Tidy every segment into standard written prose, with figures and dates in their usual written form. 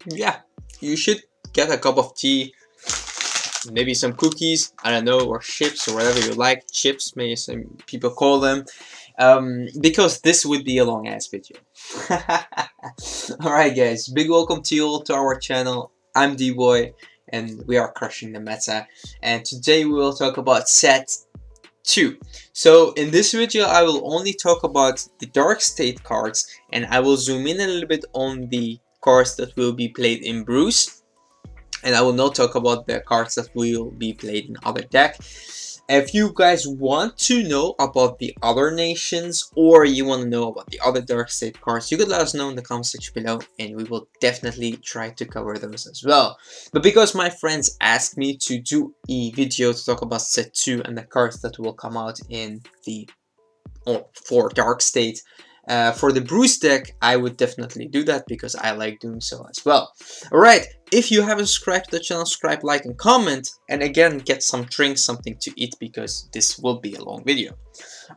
yeah, you should get a cup of tea, maybe some cookies, I don't know, or chips or whatever you like. Chips, maybe some people call them, because this would be a long ass video. Alright guys, big welcome to you all to our channel. I'm D-Boy and we are crushing the meta, and today we will talk about set 2. So in this video I will only talk about the Dark State cards, and I will zoom in a little bit on the cards that will be played in Bruce, and I will not talk about the cards that will be played in other deck. If you guys want to know about the other nations, or you want to know about the other Dark State cards, you could let us know in the comment section below, and we will definitely try to cover those as well. But because my friends asked me to do a video to talk about set 2 and the cards that will come out in the for Dark State, for the Bruce deck, I would definitely do that because I like doing so as well. Alright, if you haven't subscribed to the channel, subscribe, like, and comment. And again, get some drinks, something to eat, because this will be a long video.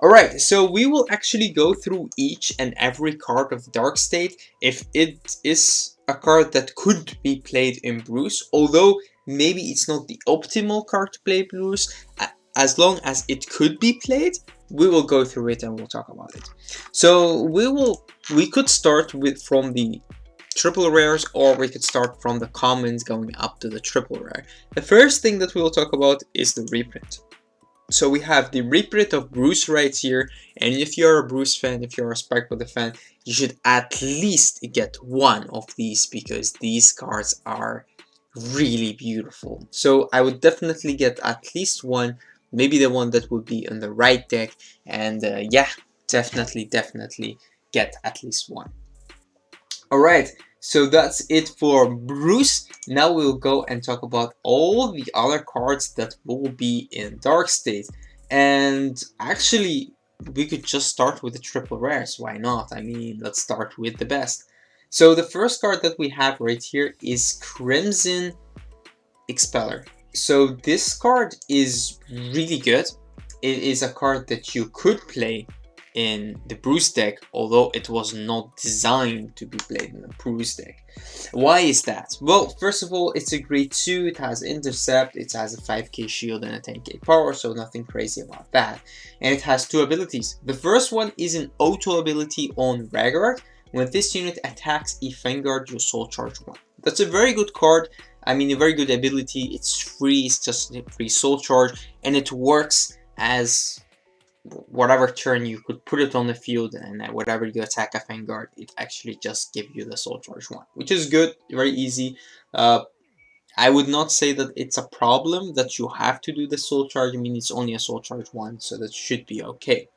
Alright, so we will actually go through each and every card of the Dark State, if it is a card that could be played in Bruce, although maybe it's not the optimal card to play Bruce. As long as it could be played, we will go through it and we'll talk about it. So we could start from the triple rares, or we could start from the commons going up to the triple rare. The first thing that we will talk about is the reprint. So we have the reprint of Bruce right here, and if you're a Bruce fan, if you're a Spikebuilder fan, you should at least get one of these, because these cards are really beautiful. So I would definitely get at least one, maybe the one that would be in the right deck, and yeah, definitely get at least one. Alright, so that's it for Bruce. Now we'll go and talk about all the other cards that will be in Dark State, and actually we could just start with the triple rares. Why not? I mean, let's start with the best. So the first card that we have right here is Crimson Expeller. So this card is really good. It is a card that you could play in the Bruce deck, although it was not designed to be played in the Bruce deck. Why is that? Well, first of all, it's a grade 2, it has intercept, it has a 5k shield and a 10k power, so nothing crazy about that. And it has 2 abilities. The first one is an auto ability on Ragnarok. When this unit attacks a Vanguard, you soul charge 1. That's a very good card. I mean, a very good ability. It's free, it's just a free soul charge, and it works as whatever turn you could put it on the field, and whatever you attack a Vanguard, it actually just gives you the soul charge 1, which is good, very easy. I would not say that it's a problem that you have to do the soul charge. I mean, it's only a soul charge 1, so that should be okay.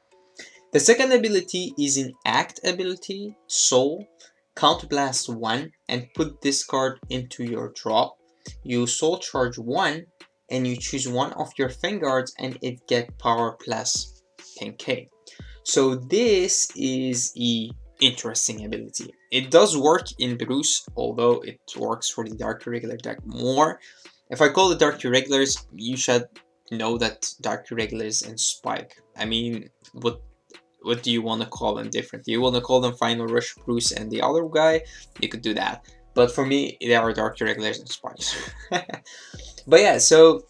The second ability is an act ability, Soul. Counterblast 1 and put this card into your drop. You soul charge 1 and you choose one of your Vanguards, and it get power plus 10k. So this is a interesting ability. It does work in Bruce, although it works for the Dark Irregular deck more. If I call it Dark Irregulars, you should know that Dark Irregulars and Spike, I mean, what do you want to call them different? Do you want to call them Final Rush Bruce and the other guy? You could do that. But for me, they are Dark Irregulars and Spikes. But yeah, so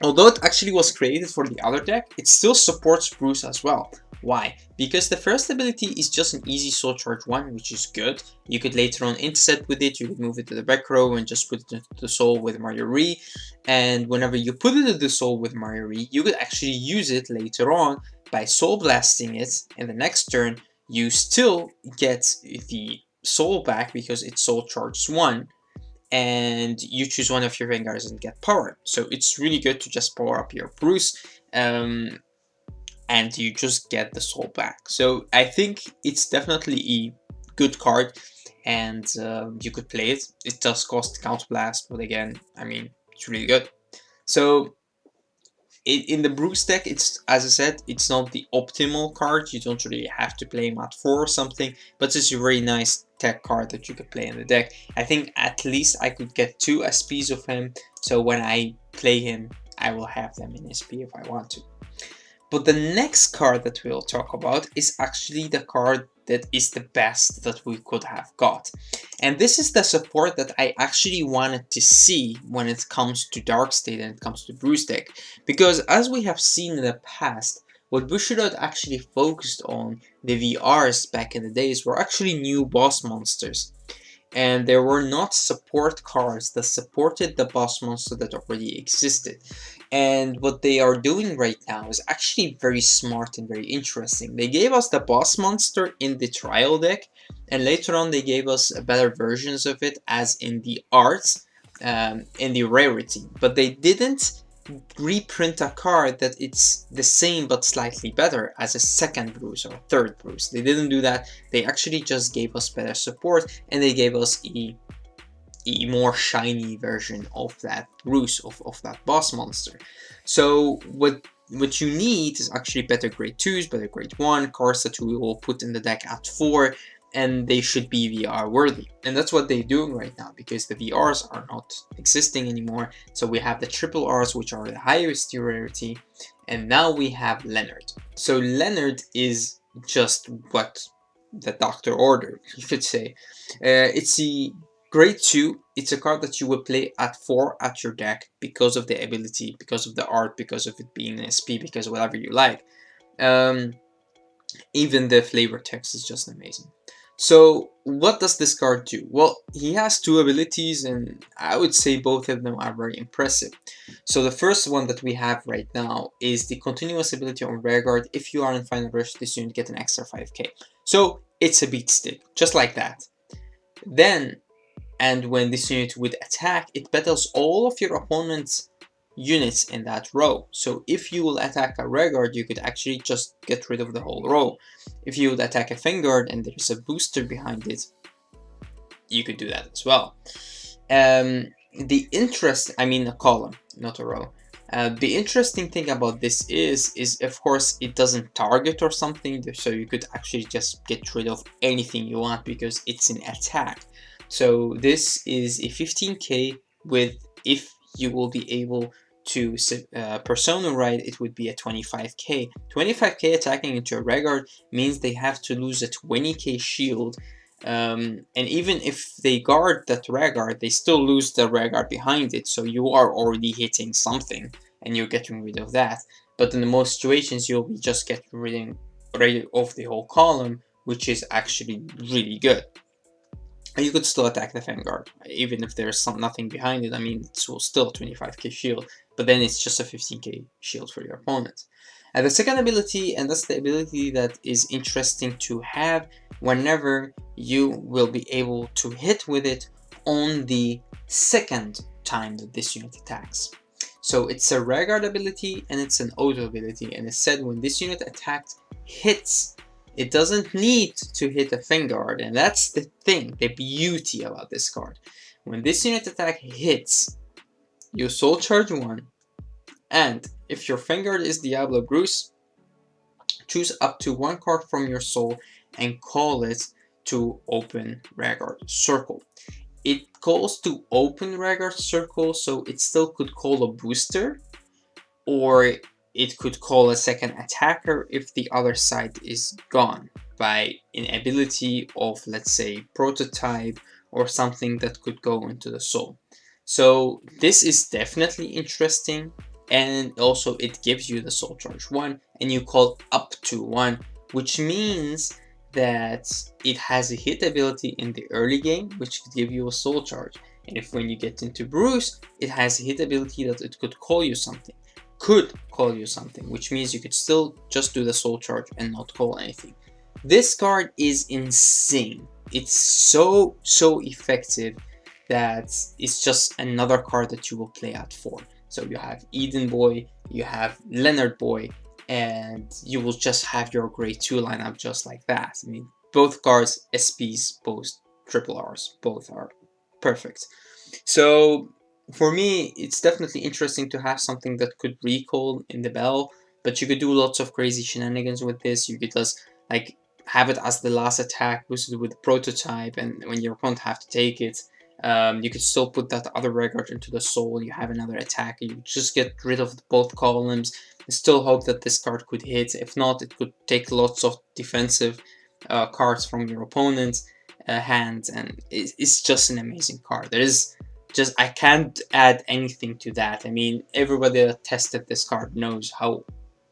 although it actually was created for the other deck, it still supports Bruce as well. Why? Because the first ability is just an easy soul charge 1, which is good. You could later on intercept with it, you could move it to the back row and just put it into the soul with Marjorie. And whenever you put it into the soul with Marjorie, you could actually use it later on by soul blasting it, and the next turn you still get the soul back because it soul charges 1, and you choose one of your Vanguards and get power. So it's really good to just power up your Bruce, and you just get the soul back. So I think it's definitely a good card, and you could play it. It does cost Counterblast, but again, I mean, it's really good. So in the Bruce deck, it's, as I said, it's not the optimal card. You don't really have to play him at 4 or something, but it's a very nice tech card that you could play in the deck. I think at least I could get 2 SPs of him, so when I play him, I will have them in SP if I want to. But the next card that we'll talk about is actually the card that is the best that we could have got. And this is the support that I actually wanted to see when it comes to Dark State and it comes to Bruce deck. Because as we have seen in the past, what Bushiroad actually focused on, the VRs back in the days, were actually new boss monsters. And there were not support cards that supported the boss monster that already existed. And what they are doing right now is actually very smart and very interesting. They gave us the boss monster in the trial deck, and later on they gave us better versions of it as in the arts, in the rarity. But they didn't reprint a card that it's the same but slightly better as a second Bruce or third Bruce. They didn't do that. They actually just gave us better support, and they gave us a more shiny version of that Bruce, of that boss monster. So what you need is actually better grade 2s, better grade 1 cards that we will put in the deck at 4, and they should be VR worthy. And that's what they're doing right now, because the VRs are not existing anymore. So we have the triple Rs, which are the highest rarity, and now we have Lenard. So Lenard is just what the doctor ordered, you could say. It's the grade 2, it's a card that you will play at 4 at your deck because of the ability, because of the art, because of it being an SP, because whatever you like. Even the flavor text is just amazing. So what does this card do? Well, he has 2 abilities, and I would say both of them are very impressive. So the first one that we have right now is the continuous ability on Rearguard. If you are in Final Rush, this unit get an extra 5k. So it's a beat stick, just like that. Then, and when this unit would attack, it battles all of your opponent's units in that row. So if you will attack a Rearguard, you could actually just get rid of the whole row. If you would attack a Vanguard and there's a booster behind it, you could do that as well. The interest, I mean a column, not a row. The interesting thing about this is of course it doesn't target or something, so you could actually just get rid of anything you want because it's an attack. So this is a 15k with, if you will be able to persona ride, it would be a 25k. 25k attacking into a Rearguard means they have to lose a 20k shield, and even if they guard that Rearguard, they still lose the Rearguard behind it, so you are already hitting something and you're getting rid of that. But in most situations you'll be just getting rid of the whole column, which is actually really good. You could still attack the Vanguard, even if there's nothing behind it. I mean, it's still a 25k shield, but then it's just a 15k shield for your opponent. And the second ability, and that's the ability that is interesting to have whenever you will be able to hit with it on the second time that this unit attacks. So it's a Rearguard ability and it's an auto ability, and it said when this unit attacked hits, it doesn't need to hit a Vanguard, and that's the thing, the beauty about this card. When this unit attack hits, you soul charge 1, and if your Vanguard is Diablo Bruce, choose up to 1 card from your soul and call it to open Rearguard Circle. It calls to open Rearguard Circle, so it still could call a booster, or it could call a second attacker if the other side is gone by an ability of, let's say, prototype or something that could go into the soul. So this is definitely interesting, and also it gives you the soul charge 1 and you call up to 1, which means that it has a hit ability in the early game which could give you a soul charge, and if when you get into Bruce, it has a hit ability that it could call you something. Which means you could still just do the soul charge and not call anything. This card is insane. It's so effective that it's just another card that you will play at 4. So you have Eden Boy, you have Lenard Boy, and you will just have your grade 2 lineup just like that. I mean, both cards SPs, both triple Rs, both are perfect. So for me, it's definitely interesting to have something that could recall in the bell, but you could do lots of crazy shenanigans with this. You could just like have it as the last attack boosted with the prototype, and when your opponent have to take it, you could still put that other Rearguard into the soul, you have another attack, you just get rid of both columns, and still hope that this card could hit. If not, it could take lots of defensive cards from your opponent's hand, and it's just an amazing card. There is just, I can't add anything to that. I mean, everybody that tested this card knows how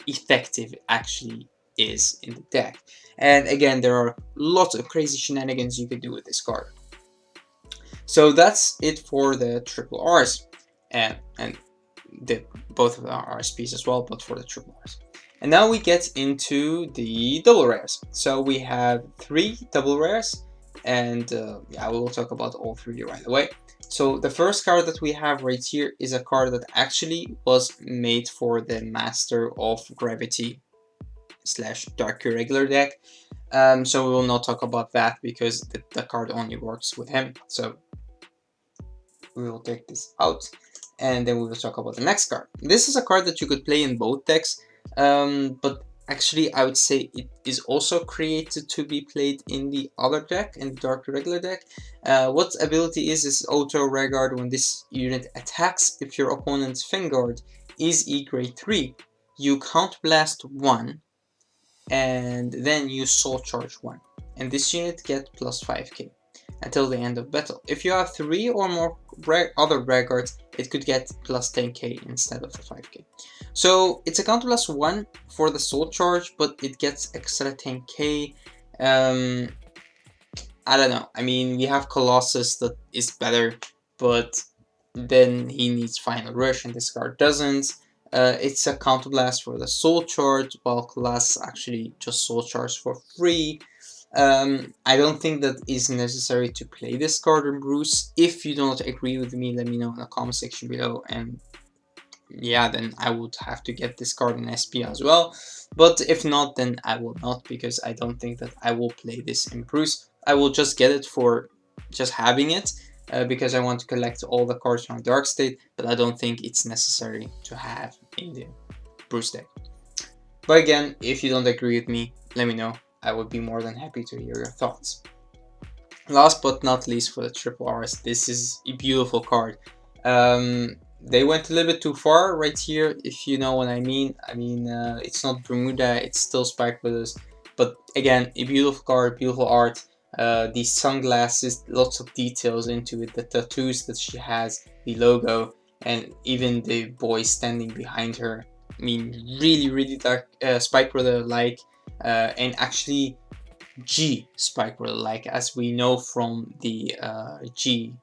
effective it actually is in the deck. And again, there are lots of crazy shenanigans you could do with this card. So that's it for the triple Rs, and both of the RSPs as well, but for the triple Rs. And now we get into the double rares. So we have 3 double rares, and yeah, we will talk about all 3 right away. So the first card that we have right here is a card that actually was made for the Master of Gravity / Dark Irregular deck. So we will not talk about that because the card only works with him. So we will take this out, and then we will talk about the next card. This is a card that you could play in both decks, but actually I would say it is also created to be played in the other deck, in the Dark Irregular deck. What ability is auto Regard. When this unit attacks, if your opponent's Vanguard is E grade 3, you counterblast 1, and then you soul charge 1, and this unit gets plus 5k until the end of battle. If you have 3 or more other Regards, it could get plus 10k instead of the 5k. So it's a counterblast 1 for the soul charge, but it gets extra 10k. I don't know. I mean, we have Colossus that is better, but then he needs Final Rush, and this card doesn't. It's a counterblast for the soul charge, while Colossus actually just soul charge for free. I don't think that is necessary to play this card in Bruce. If you don't agree with me, let me know in the comment section below, and yeah, then I would have to get this card in SP as well. But if not, then I will not, because I don't think that I will play this in Bruce. I will just get it for just having it, because I want to collect all the cards from Dark State, but I don't think it's necessary to have in the Bruce deck. But again, if you don't agree with me, let me know. I would be more than happy to hear your thoughts. Last but not least, for the triple Rs, this is a beautiful card. They went a little bit too far right here, if you know what I mean. It's not Bermuda, it's still Spike Brothers, but again, a beautiful card, beautiful art. These sunglasses, lots of details into it, the tattoos that she has, the logo, and even the boy standing behind her. I mean, really dark, Spike Brother like. And actually G Spike Brother like, as we know from the G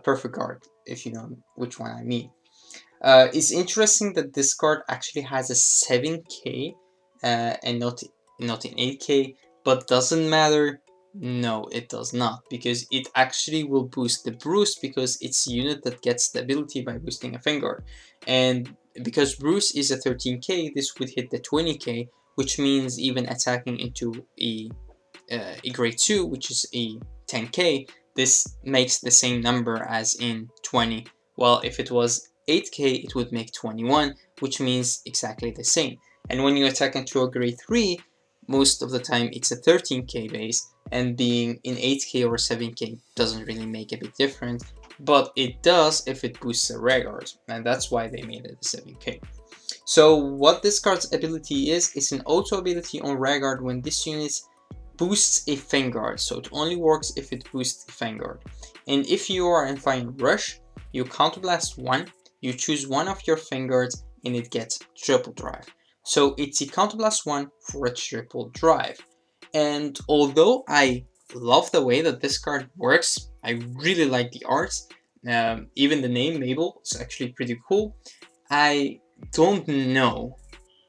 Perfect card, if you know which one I mean. It's interesting that this card actually has a 7k and not in 8k, but doesn't matter. No, it does not, because it actually will boost the Bruce, because it's a unit that gets the ability by boosting a Vanguard. And because Bruce is a 13k, this would hit the 20k, which means even attacking into a grade 2, which is a 10k, this makes the same number as in 20. Well, if it was 8k, it would make 21, which means exactly the same. And when you attack into a grade 3, most of the time it's a 13k base, and being in 8k or 7k doesn't really make a big difference, but it does if it boosts the Regard, and that's why they made it a 7k. So what this card's ability is an auto ability on Regard when this unit boosts a Vanguard. So it only works if it boosts the Vanguard. And if you are in Final Rush, you counterblast 1, you choose one of your Vanguards, and it gets triple drive. So it's a counterblast 1 for a triple drive. And although I love the way that this card works, I really like the art, even the name Mabel is actually pretty cool. I don't know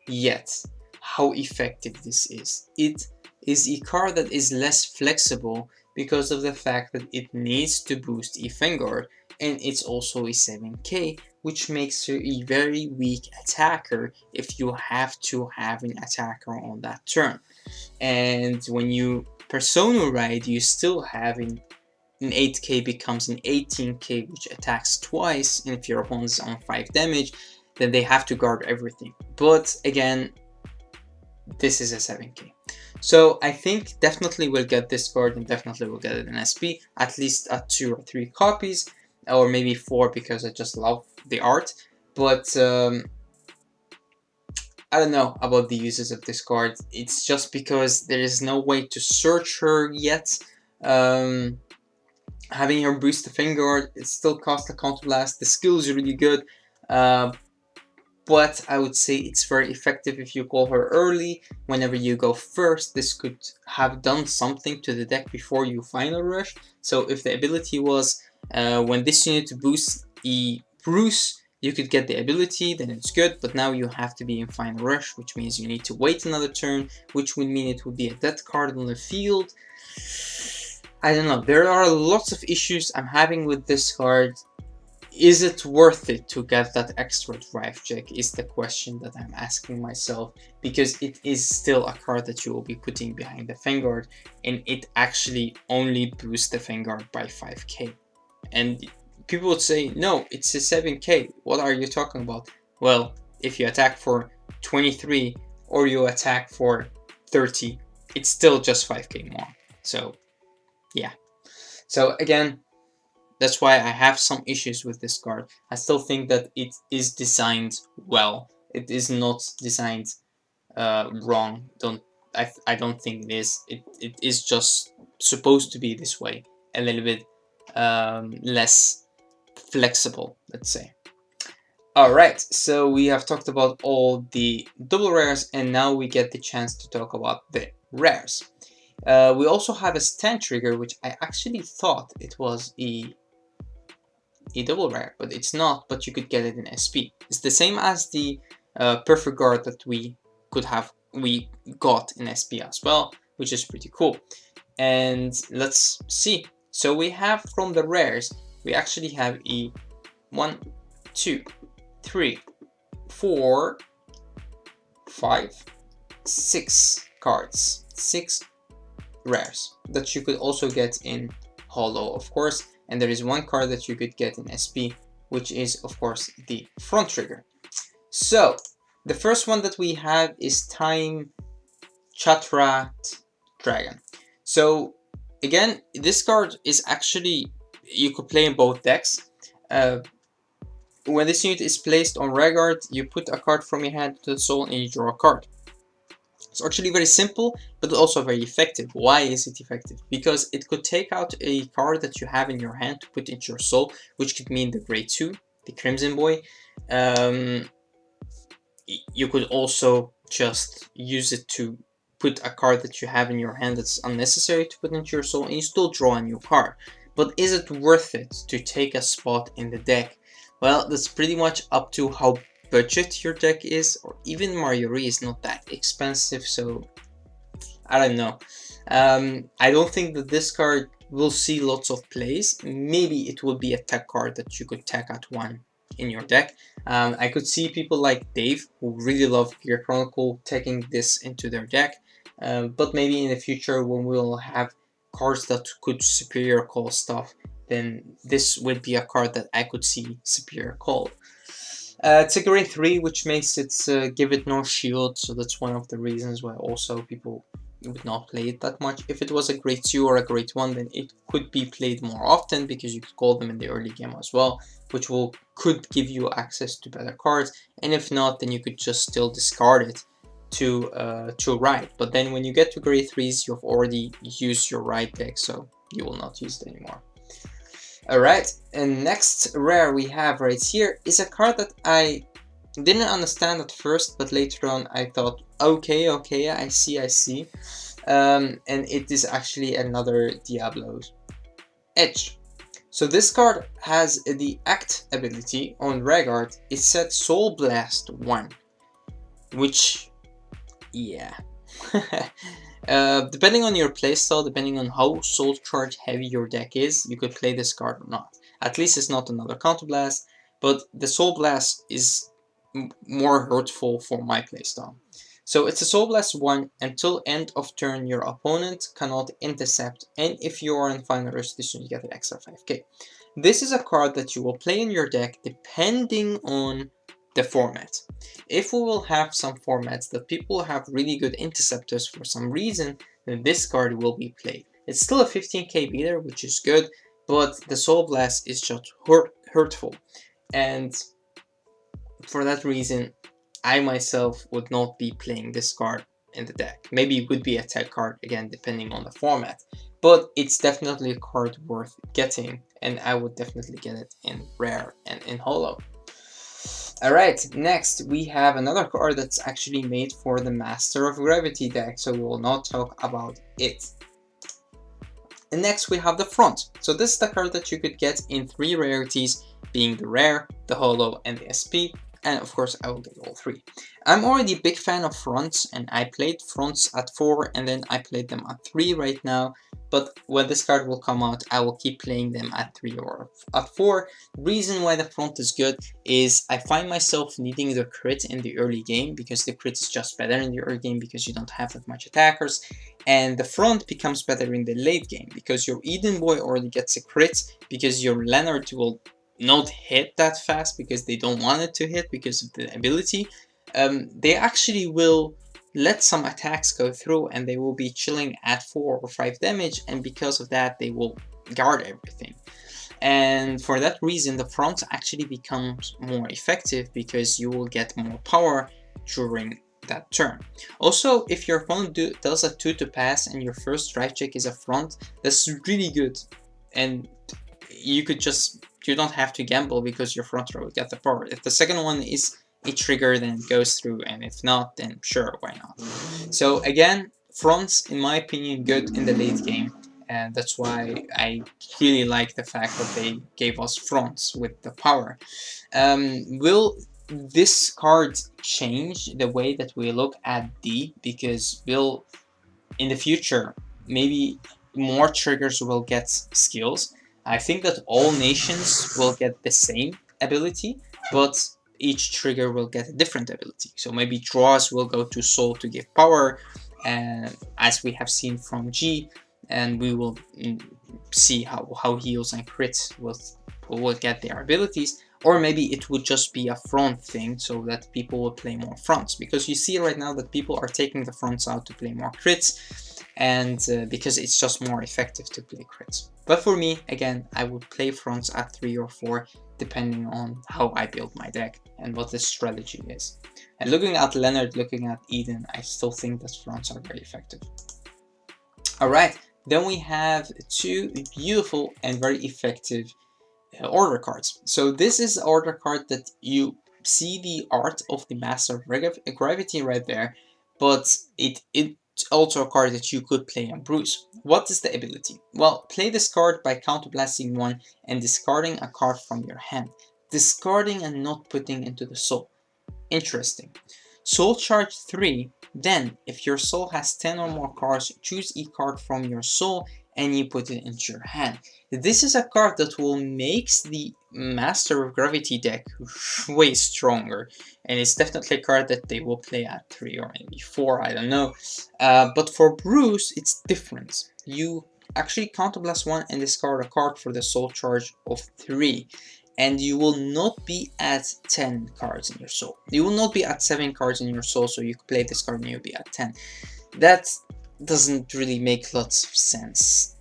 yet how effective this is. It is a card that is less flexible because of the fact that it needs to boost a Vanguard, and it's also a 7k, which makes her a very weak attacker if you have to have an attacker on that turn. And when you Persona Ride, you still have an 8k becomes an 18k, which attacks twice, and if your opponent is on 5 damage, then they have to guard everything. But again, this is a 7k. So I think definitely we'll get this card, and definitely we'll get it in SP, at least 2 or 3 copies, or maybe 4, because I just love the art. But I don't know about the uses of this card. It's just because there is no way to search her yet. Having her boost the Vanguard, it still costs a counterblast. The skill is really good, but I would say it's very effective if you call her early. Whenever you go first, this could have done something to the deck before you final rush. So if the ability was when this unit boosts a Bruce, you could get the ability, then it's good, but now you have to be in final rush, which means you need to wait another turn, which would mean it would be a dead card on the field. I don't know, there are lots of issues I'm having with this card. Is it worth it to get that extra drive check is the question that I'm asking myself, because it is still a card that you will be putting behind the Vanguard, and it actually only boosts the Vanguard by 5k. And people would say, no, it's a 7k, what are you talking about? Well, if you attack for 23 or you attack for 30, it's still just 5k more. So yeah, so again, that's why I have some issues with this card. I still think that it is designed well. It is not designed wrong. I don't think it is. It is just supposed to be this way, a little bit less flexible, let's say. Alright, so we have talked about all the double rares, and now we get the chance to talk about the rares. We also have a stand trigger, which I actually thought it was a double rare, but it's not, but you could get it in SP. It's the same as the perfect guard that we got in SP as well, which is pretty cool. And let's see. So we have from the rares, we actually have a 1, 2, 3, 4, 5, 6 cards, 6 rares that you could also get in holo, of course. And there is one card that you could get in SP, which is of course the front trigger. So the first one that we have is Jarate Dragon. So again, this card is actually, you could play in both decks. When this unit is placed on Rearguard, you put a card from your hand to the soul and you draw a card. It's actually very simple, but also very effective. Why is it effective? Because it could take out a card that you have in your hand to put into your soul, which could mean the Grade 2, the Crimson Boy. You could also just use it to put a card that you have in your hand that's unnecessary to put into your soul, and you still draw a new card. But is it worth it to take a spot in the deck? Well, that's pretty much up to how budget your deck is, or even Mariori is not that expensive, so I don't know. I don't think that this card will see lots of plays. Maybe it will be a tech card that you could tech at one in your deck. I could see people like Dave, who really love Gear Chronicle, taking this into their deck, but maybe in the future when we'll have cards that could superior call stuff, then this would be a card that I could see superior call. It's a grade 3, which makes it give it no shield, so that's one of the reasons why also people would not play it that much. If it was a grade 2 or a grade 1, then it could be played more often because you could call them in the early game as well, which could give you access to better cards. And if not, then you could just still discard it to ride. But then when you get to grade 3s, you've already used your ride deck, so you will not use it anymore. Alright, and next rare we have right here is a card that I didn't understand at first, but later on I thought, okay, I see. And it is actually another Diabolos Edge. So this card has the Act ability on Rearguard. It said Soul Blast 1, which, yeah. Depending on your playstyle, depending on how soul charge heavy your deck is, you could play this card or not. At least it's not another counterblast, but the soul blast is more hurtful for my playstyle. So it's a soul blast 1. Until end of turn, your opponent cannot intercept, and if you are in final rush, this you get an extra 5k. This is a card that you will play in your deck depending on the format. If we will have some formats that people have really good interceptors for some reason, then this card will be played. It's still a 15k beater, which is good, but the Soul Blast is just hurtful, and for that reason I myself would not be playing this card in the deck. Maybe it would be a tech card, again, depending on the format. But it's definitely a card worth getting, and I would definitely get it in rare and in holo. Alright, next we have another card that's actually made for the Master of Gravity deck, so we will not talk about it. And next we have the Front. So this is the card that you could get in 3 rarities, being the rare, the holo, and the SP. And of course I will get all 3. I'm already a big fan of fronts, and I played fronts at 4 and then I played them at 3 right now. But when this card will come out, I will keep playing them at 3 or at 4. Reason why the front is good is I find myself needing the crit in the early game, because the crit is just better in the early game because you don't have that much attackers. And the front becomes better in the late game because your Eden Boy already gets a crit, because your Lenard will not hit that fast because they don't want it to hit because of the ability. They actually will let some attacks go through and they will be chilling at 4 or 5 damage, and because of that they will guard everything. And for that reason the front actually becomes more effective because you will get more power during that turn. Also, if your opponent does a 2 to pass and your first drive check is a front, that's really good, and you don't have to gamble because your front row will get the power. If the second one is a trigger, then it goes through, and if not, then sure, why not. So again, fronts in my opinion good in the late game, and that's why I really like the fact that they gave us fronts with the power. Will this card change the way that we look at D? Because will in the future maybe more triggers will get skills. I think that all nations will get the same ability, but each trigger will get a different ability. So maybe draws will go to soul to give power, and as we have seen from G, and we will see how heals and crits will get their abilities. Or maybe it would just be a front thing so that people will play more fronts, because you see right now that people are taking the fronts out to play more crits, and because it's just more effective to play crits. But for me, again, I would play fronts at 3 or 4 depending on how I build my deck and what the strategy is. And looking at Lenard, looking at Eden, I still think that fronts are very effective. Alright, then we have 2 beautiful and very effective order cards. So this is the order card that you see the art of the Master of Gravity right there, but it's also a card that you could play on Bruce. What is the ability? Well, play this card by counterblasting 1 and discarding a card from your hand. Discarding and not putting into the soul. Interesting. Soul charge 3, then if your soul has 10 or more cards, choose a card from your soul and you put it into your hand. This is a card that will make the Master of Gravity deck way stronger, and it's definitely a card that they will play at 3 or maybe 4, I don't know. But for Bruce, it's different. You actually counterblast 1 and discard a card for the soul charge of 3. And you will not be at 10 cards in your soul. You will not be at 7 cards in your soul, so you can play this card and you'll be at 10. That doesn't really make lots of sense,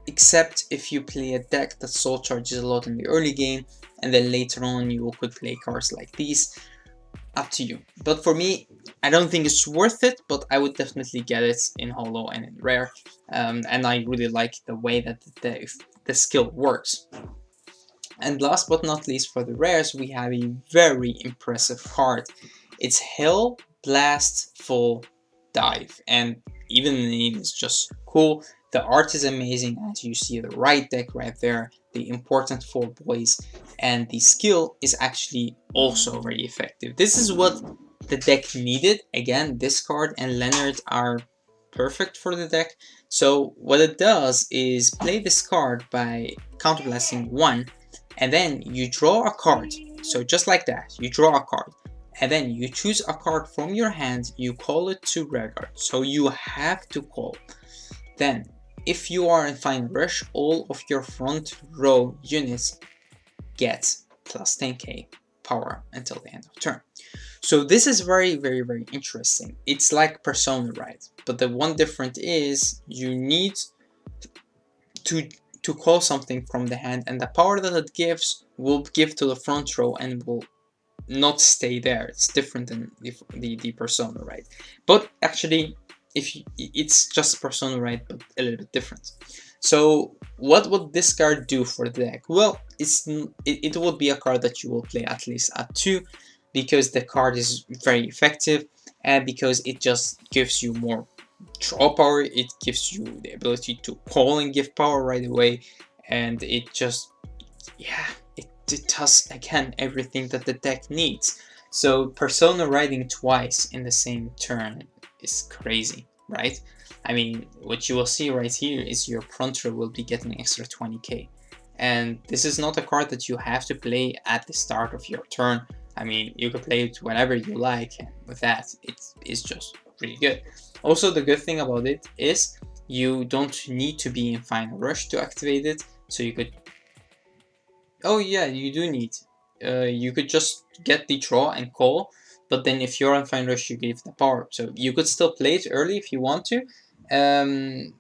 except if you play a deck that soul charges a lot in the early game, and then later on you could play cards like these. Up to you. But for me, I don't think it's worth it, but I would definitely get it in holo and in rare, and I really like the way that the skill works. And last but not least, for the rares, we have a very impressive card. It's Hell Blast Full Dive, and even the name is just cool. The art is amazing, as you see the right deck right there, the important 4 boys, and the skill is actually also very effective. This is what the deck needed. Again, this card and Lenard are perfect for the deck. So what it does is play this card by counterblasting 1, and then you draw a card. So just like that, you draw a card, and then you choose a card from your hand, you call it to rearguard, so you have to call. Then, if you are in Final Rush, all of your front row units get plus 10k power until the end of turn. So this is very, very, very interesting. It's like Persona, right? But the one difference is you need to call something from the hand, and the power that it gives will give to the front row and will not stay there. It's different than the persona, right? But actually, it's just persona, right, but a little bit different. So what would this card do for the deck? Well, it would be a card that you will play at least at 2, because the card is very effective, and because it just gives you more draw power. It gives you the ability to call and give power right away, and it just, yeah, it does again everything that the deck needs. So persona riding twice in the same turn is crazy, right? I mean, what you will see right here is your Pronto will be getting extra 20k. And this is not a card that you have to play at the start of your turn. I mean, you can play it whenever you like, and with that, it is just really good. Also, the good thing about it is you don't need to be in Final Rush to activate it, so you could... Oh yeah, you do need. You could just get the draw and call, but then if you're on Final Rush, you give the power. So you could still play it early if you want to,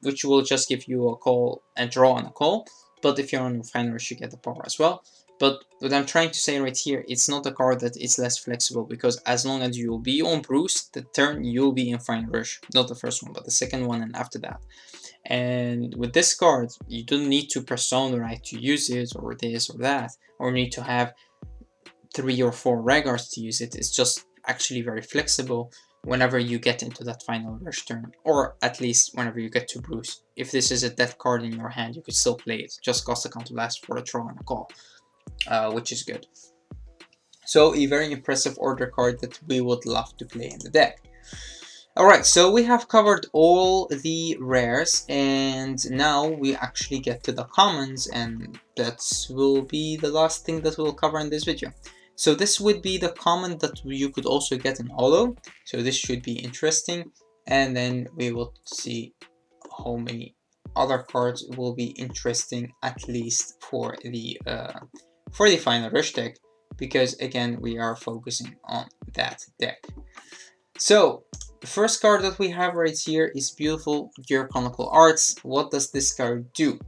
which will just give you a call, a draw and a call. But if you're on Final Rush, you get the power as well. But what I'm trying to say right here, it's not a card that is less flexible, because as long as you'll be on Bruce, the turn you'll be in Final Rush. Not the first one, but the second one and after that. And with this card, you don't need to persona right to use it, or this or that, or need to have 3 or 4 regards to use it. It's just actually very flexible whenever you get into that Final Rush turn, or at least whenever you get to Bruce. If this is a death card in your hand, you could still play it. Just cost a counterblast for a draw and a call, which is good. So a very impressive order card that we would love to play in the deck. Alright, so we have covered all the rares, and now we actually get to the commons, and that will be the last thing that we'll cover in this video. So this would be the common that you could also get in holo, so this should be interesting, and then we will see how many other cards will be interesting, at least for the Final Rush deck, because again we are focusing on that deck. So the first card that we have right here is beautiful Gear-Chronicle Arts. What does this card do?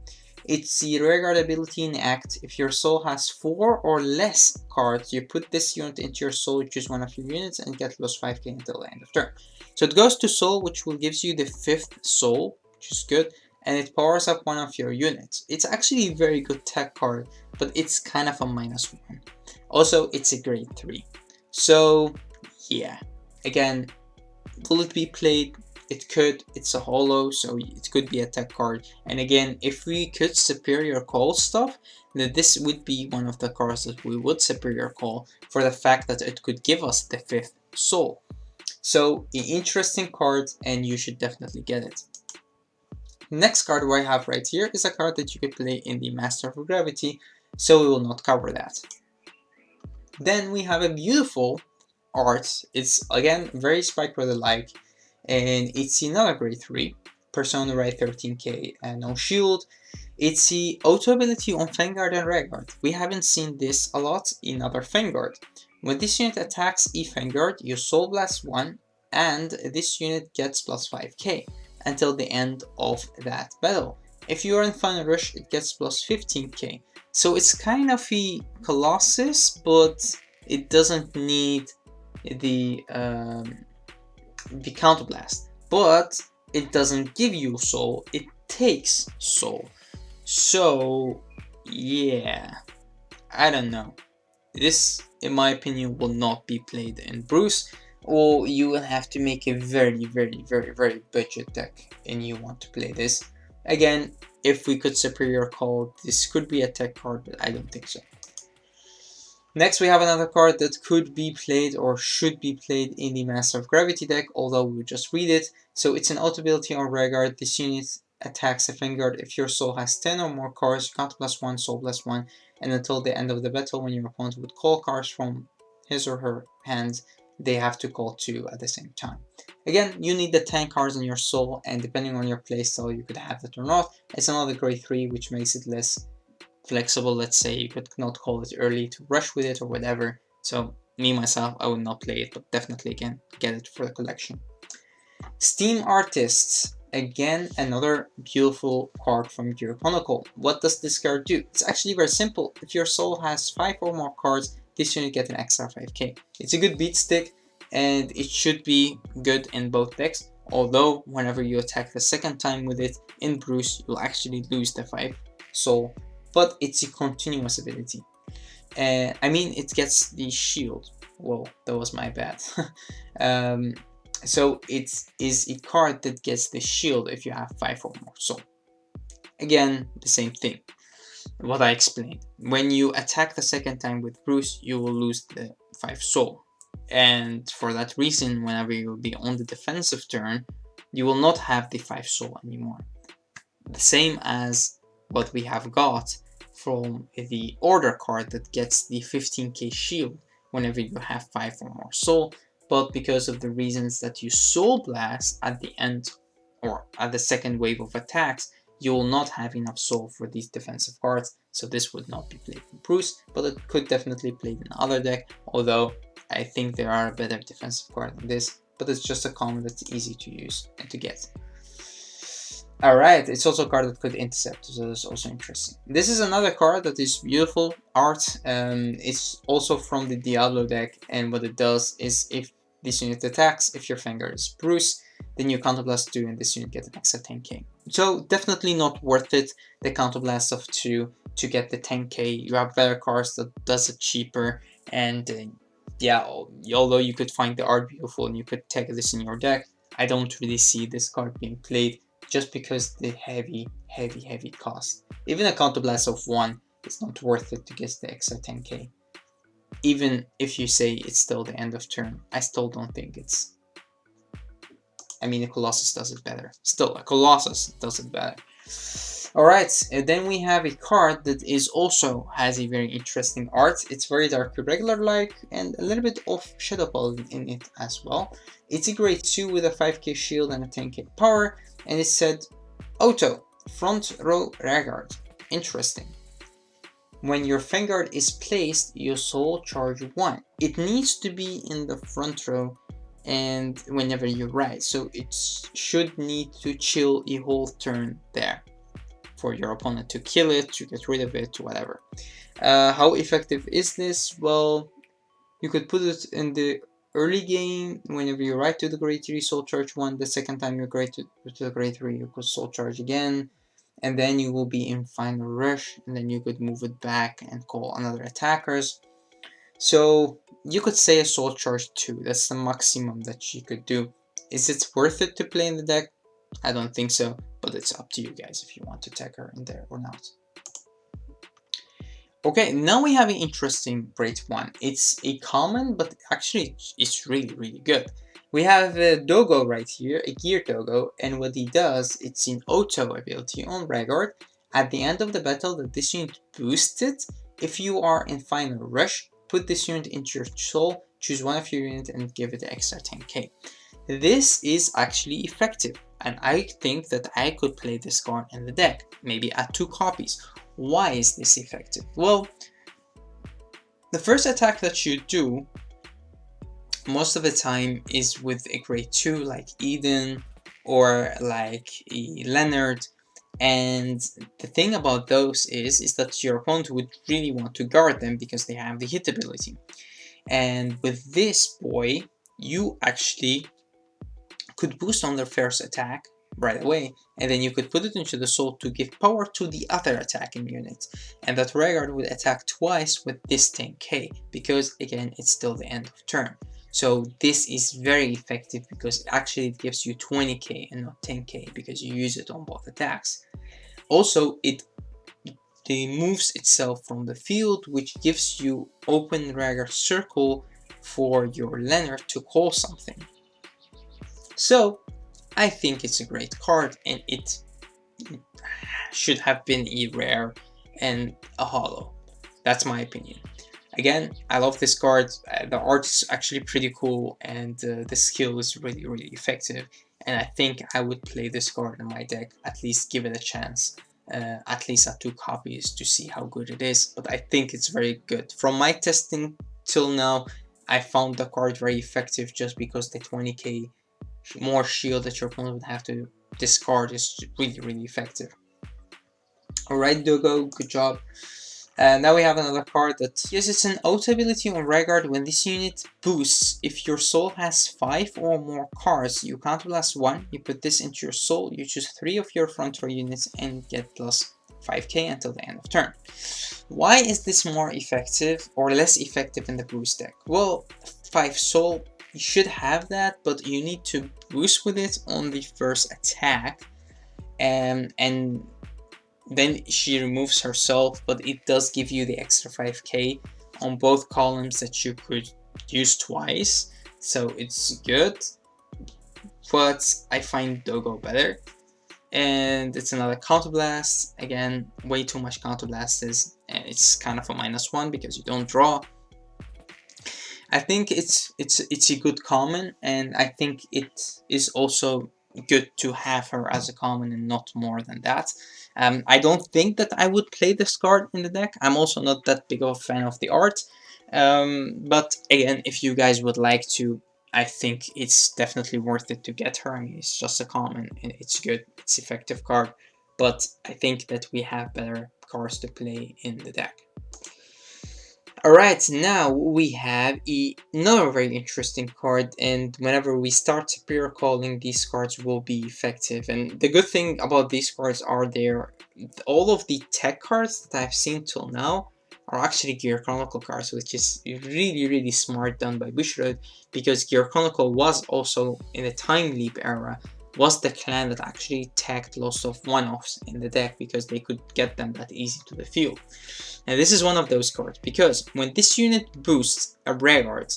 It's the rearguard ability in Act. If your soul has 4 or less cards, you put this unit into your soul, choose one of your units, and get plus 5k until the end of turn. So it goes to soul, which will give you the 5th soul, which is good, and it powers up one of your units. It's actually a very good tech card, but it's kind of a -1. Also, it's a grade 3. So yeah, again, will it be played? It could. It's a holo, so it could be a tech card. And again, if we could superior call stuff, then this would be one of the cards that we would superior call, for the fact that it could give us the 5th soul. So an interesting card, and you should definitely get it. Next card I have right here is a card that you could play in the Master of Gravity, so we will not cover that. Then we have a beautiful art. It's again very Spike Brother like, and it's another grade 3, Persona Ride 13k and no shield. It's the auto ability on Vanguard and Rearguard. We haven't seen this a lot in other Vanguard. When this unit attacks Vanguard, you Soul Blast 1, and this unit gets plus 5k until the end of that battle. If you are in Final Rush, it gets plus 15k. So it's kind of a Colossus, but it doesn't need the counterblast, but it doesn't give you soul, it takes soul. So yeah, I don't know, this in my opinion will not be played in Bruce, or you will have to make a very budget deck and you want to play this. Again, if we could superior call, this could be a tech card, but I don't think so. Next, we have another card that could be played or should be played in the Master of Gravity deck, although we'll just read it. So it's an auto ability on Rearguard. This unit attacks a Vanguard. If your soul has 10 or more cards, you count +1, soul +1, and until the end of the battle, when your opponent would call cards from his or her hand, they have to call 2 at the same time. Again, you need the 10 cards in your soul, and depending on your playstyle, you could have that or not. It's another grade 3, which makes it less flexible. Let's say you could not call it early to rush with it or whatever. So me myself, I would not play it, but definitely again get it for the collection. Steam Artists, again another beautiful card from Gear Chronicle. What does this card do? It's actually very simple. If your soul has 5 or more cards, this unit get an extra 5k. It's a good beat stick, and it should be good in both decks, although whenever you attack the second time with it in Bruce, you'll actually lose the 5 soul, but it's a continuous ability. I mean, it gets the shield. Whoa, that was my bad. So it is a card that gets the shield if you have 5 or more soul. Again, the same thing, what I explained. When you attack the second time with Bruce, you will lose the 5 soul. And for that reason, whenever you will be on the defensive turn, you will not have the 5 soul anymore. The same as what we have got from the order card that gets the 15k shield whenever you have 5 or more soul, but because of the reasons that you soul blast at the end or at the second wave of attacks, you will not have enough soul for these defensive cards, so this would not be played in Bruce, but it could definitely play in other deck, although I think there are a better defensive card than this, but it's just a common that's easy to use and to get. Alright, it's also a card that could intercept, so that's also interesting. This is another card that is beautiful art. It's also from the Diablo deck, and what it does is if this unit attacks, if your Vanguard is Bruce, then you counterblast 2 and this unit gets an extra 10k. So definitely not worth it, the counterblast of 2 to get the 10k. You have better cards that does it cheaper, and yeah, although you could find the art beautiful and you could take this in your deck, I don't really see this card being played just because the heavy cost. Even a counterblast of 1 is not worth it to get the extra 10k. Even if you say it's still the end of turn, I still don't think it's... I mean, a Colossus does it better. Still, a Colossus does it better. Alright, then we have a card that is also has a very interesting art. It's very Dark Irregular-like and a little bit of Shadow Ball in it as well. It's a grade 2 with a 5k shield and a 10k power, and it said Auto, front row rearguard. Interesting. When your Vanguard is placed, you soul charge 1. It needs to be in the front row and whenever you ride, so it should need to chill a whole turn there for your opponent to kill it, to get rid of it, whatever. How effective is this? Well, you could put it in the early game. Whenever you ride to the grade 3, soul charge 1. The second time you ride to the grade 3, you could soul charge again, and then you will be in final rush, and then you could move it back and call another attackers. So you could say a soul charge 2. That's the maximum that you could do. Is it worth it to play in the deck? I don't think so, but it's up to you guys if you want to take her in there or not. Okay, now we have an interesting grade 1. It's a common, but actually it's really good. We have a Dogo right here, a Gear Dogo, and what he does, it's an auto ability on Rearguard. At the end of the battle that this unit boosted, if you are in final rush, put this unit into your soul, choose one of your units and give it the extra 10k. This is actually effective, and I think that I could play this card in the deck, maybe at 2 copies. Why is this effective? Well, the first attack that you do most of the time is with a grade 2 like Eden or like a Lenard, and the thing about those is that your opponent would really want to guard them because they have the hit ability. And with this boy, you actually could boost on their first attack right away, and then you could put it into the soul to give power to the other attacking unit, and that Rearguard would attack twice with this 10k, because again it's still the end of turn. So this is very effective because actually it gives you 20k and not 10k because you use it on both attacks. Also, it moves itself from the field, which gives you open Rearguard circle for your Lenard to call something. So I think it's a great card, and it should have been a rare and a holo. That's my opinion. Again, I love this card. The art is actually pretty cool, and the skill is really effective. And I think I would play this card in my deck, at least give it a chance, at least at 2 copies to see how good it is. But I think it's very good. From my testing till now, I found the card very effective just because the 20k more shield that your opponent would have to discard is really effective. Alright, Dogo, good job. And now we have another card that, yes, it's an auto ability on Regard. When this unit boosts, if your soul has 5 or more cards, you counterblast 1, you put this into your soul, you choose 3 of your front row units and get plus 5k until the end of turn. Why is this more effective or less effective in the boost deck? Well, 5 soul, you should have that, but you need to boost with it on the first attack, and then she removes herself, but it does give you the extra 5k on both columns that you could use twice, so it's good, but I find Dogo better. And it's another counterblast, again, way too much counterblast and it's kind of a -1 because you don't draw. I think it's a good common, and I think it is also good to have her as a common and not more than that. I don't think that I would play this card in the deck. I'm also not that big of a fan of the art, but again, if you guys would like to, I think it's definitely worth it to get her. I mean, it's just a common and it's good, it's effective card, but I think that we have better cards to play in the deck. Alright, now we have another very interesting card, and whenever we start superior calling, these cards will be effective. And the good thing about these cards are all of the tech cards that I've seen till now are actually Gear Chronicle cards, which is really smart done by Bushiroad, because Gear Chronicle was also, in the Time Leap era, was the clan that actually tagged lots of one-offs in the deck because they could get them that easy to the field. And this is one of those cards, because when this unit boosts a rare art,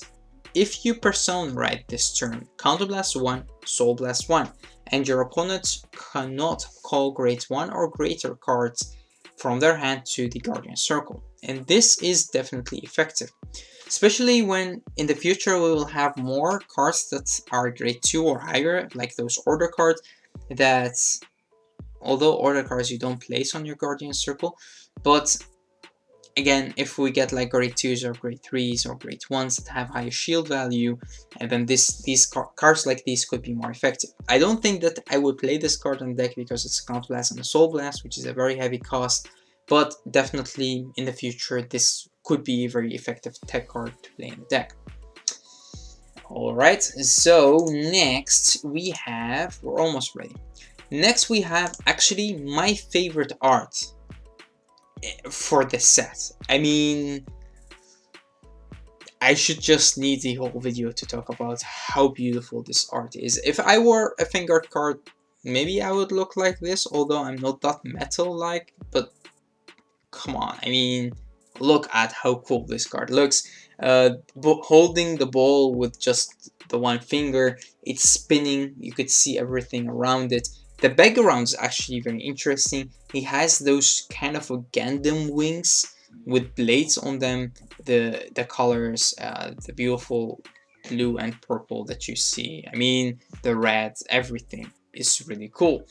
if you Persona Ride this turn, Counterblast 1, Soul Blast 1, and your opponent cannot call Grade 1 or greater cards from their hand to the Guardian Circle. And this is definitely effective, especially when in the future we will have more cards that are Grade 2 or higher, like those Order cards that, although Order cards you don't place on your Guardian Circle, but again, if we get like Grade 2s or Grade 3s or Grade 1s that have higher shield value, and then these cards like these could be more effective. I don't think that I would play this card in the deck because it's a Counterblast and a Soul Blast, which is a very heavy cost, but definitely in the future this could be a very effective tech card to play in the deck. Alright, so next we have, we're almost ready. Next we have actually my favorite art for this set. I mean, I should just need the whole video to talk about how beautiful this art is. If I were a Vanguard card, maybe I would look like this, although I'm not that metal-like, but come on, I mean, look at how cool this card looks. Holding the ball with just the one finger, it's spinning, you could see everything around it. The background is actually very interesting. He has those kind of a Gundam wings with blades on them. The colors, the beautiful blue and purple that you see. I mean, the red, everything is really cool.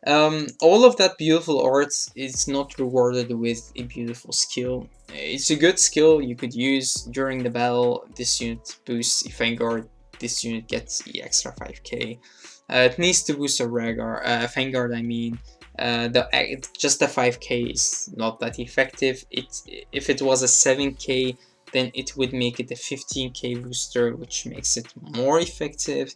All of that beautiful art is not rewarded with a beautiful skill. It's a good skill you could use during the battle. This unit boosts a Vanguard. This unit gets the extra 5k. It needs to boost a Vanguard, I mean. Just the 5k is not that effective. If it was a 7k, then it would make it a 15k booster, which makes it more effective.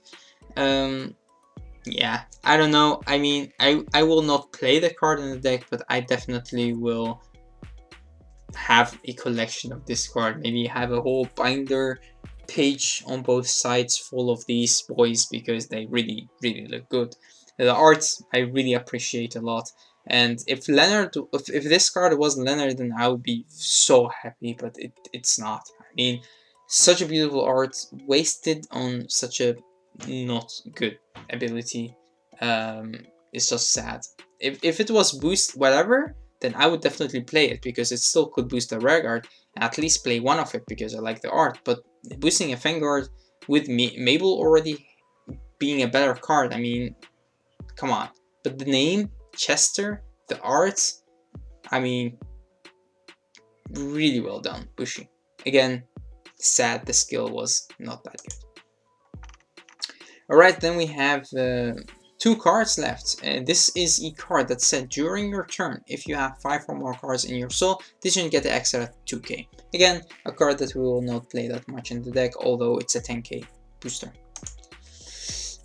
Yeah, I don't know. I mean, I will not play the card in the deck, but I definitely will have a collection of this card. Maybe have a whole binder page on both sides full of these boys, because they really look good. The art I really appreciate a lot, and if Lenard, if this card was Lenard, then I would be so happy, but it's not. I mean, such a beautiful art wasted on such a not good ability. It's just sad. If it was boost whatever, then I would definitely play it, because it still could boost a rare guard, and at least play one of it because I like the art. But boosting a Vanguard with Mabel already being a better card, I mean, come on. But the name, Chester, the art, I mean, really well done, Bushi. Again, sad the skill was not that good. Alright, then we have 2 cards left. This is a card that said during your turn, if you have 5 or more cards in your soul, this should get the extra 2k. Again, a card that we will not play that much in the deck, although it's a 10k booster.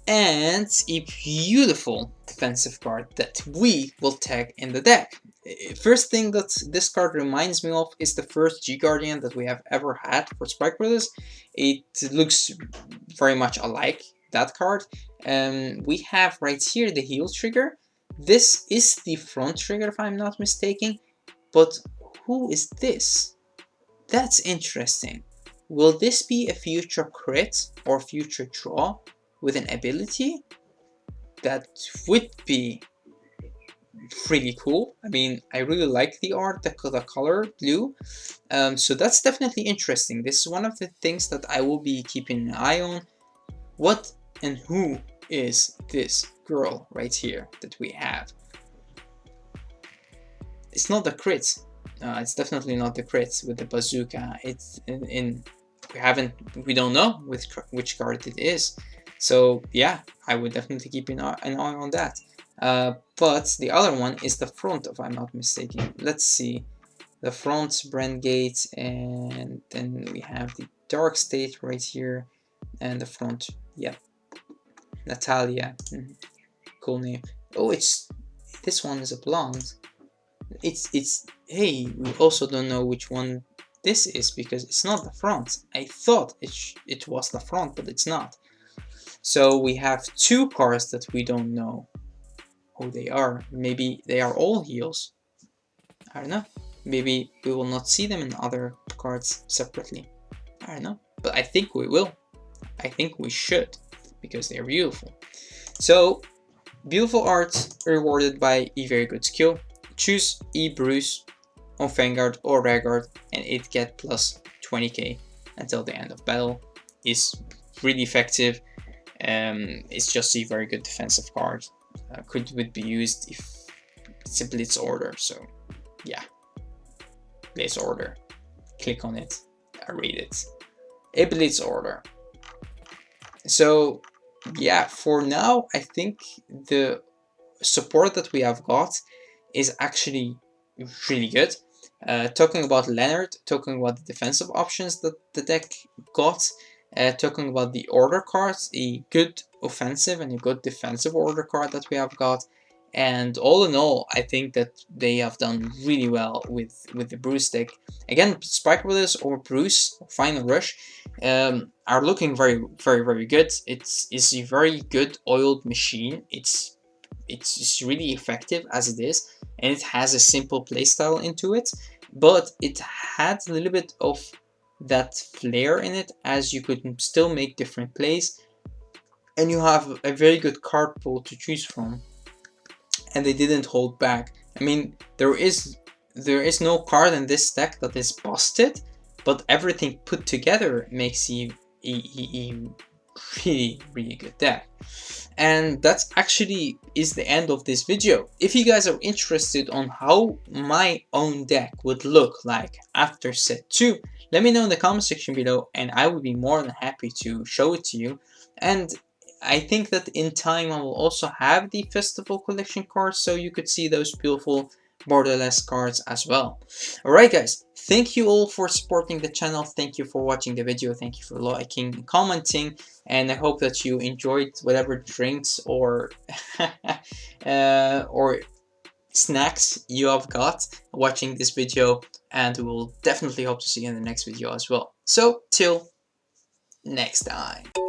And a beautiful defensive card that we will tag in the deck. First thing that this card reminds me of is the first G-Guardian that we have ever had for Spike Brothers. It looks very much alike that card. We have right here the heal trigger. This is the front trigger if I'm not mistaken. But who is this? That's interesting. Will this be a future crit or future draw with an ability? That would be really cool. I mean, I really like the art, the color blue. So that's definitely interesting. This is one of the things that I will be keeping an eye on. What and who is this girl right here that we have? It's not the crit. It's definitely not the crit with the bazooka. It's we don't know which card it is. So yeah, I would definitely keep an eye on that. But the other one is the front, if I'm not mistaken. Let's see. The front, Brandgate, and then we have the Dark State right here, and the front, yeah, Natalia. Cool name. Oh, this one is a blonde. It's hey, we also don't know which one this is because it's not the front. I thought it was the front, but it's not. So we have 2 cards that we don't know who they are. Maybe they are all heals. I don't know. Maybe we will not see them in other cards separately. I don't know. But I think we will. I think we should, because they're beautiful. So, beautiful art rewarded by a very good skill. Choose E Bruce on Vanguard or Rearguard and it get plus 20k until the end of battle. Is really effective. It's just a very good defensive card. Would be used if it's a blitz order. So yeah, blitz order. Click on it. Read it. A blitz order. So yeah, for now I think the support that we have got is actually really good. Talking about Lenard, talking about the defensive options that the deck got, talking about the order cards, a good offensive and a good defensive order card that we have got, and all in all, I think that they have done really well with the Bruce deck. Again, Spike Brothers or Bruce Final Rush are looking very good. It's a very good oiled machine. It's really effective as it is, and it has a simple playstyle into it, but it had a little bit of that flair in it, as you could still make different plays, and you have a very good card pool to choose from, and they didn't hold back. I mean, there is no card in this deck that is busted, but everything put together makes you a really good deck. And that actually is the end of this video. If you guys are interested on how my own deck would look like after set 2, let me know in the comment section below and I will be more than happy to show it to you. And I think that in time I will also have the festival collection cards, so you could see those beautiful borderless cards as well. Alright guys, thank you all for supporting the channel, thank you for watching the video, thank you for liking and commenting, and I hope that you enjoyed whatever drinks or or snacks you have got watching this video, and we will definitely hope to see you in the next video as well. So till next time.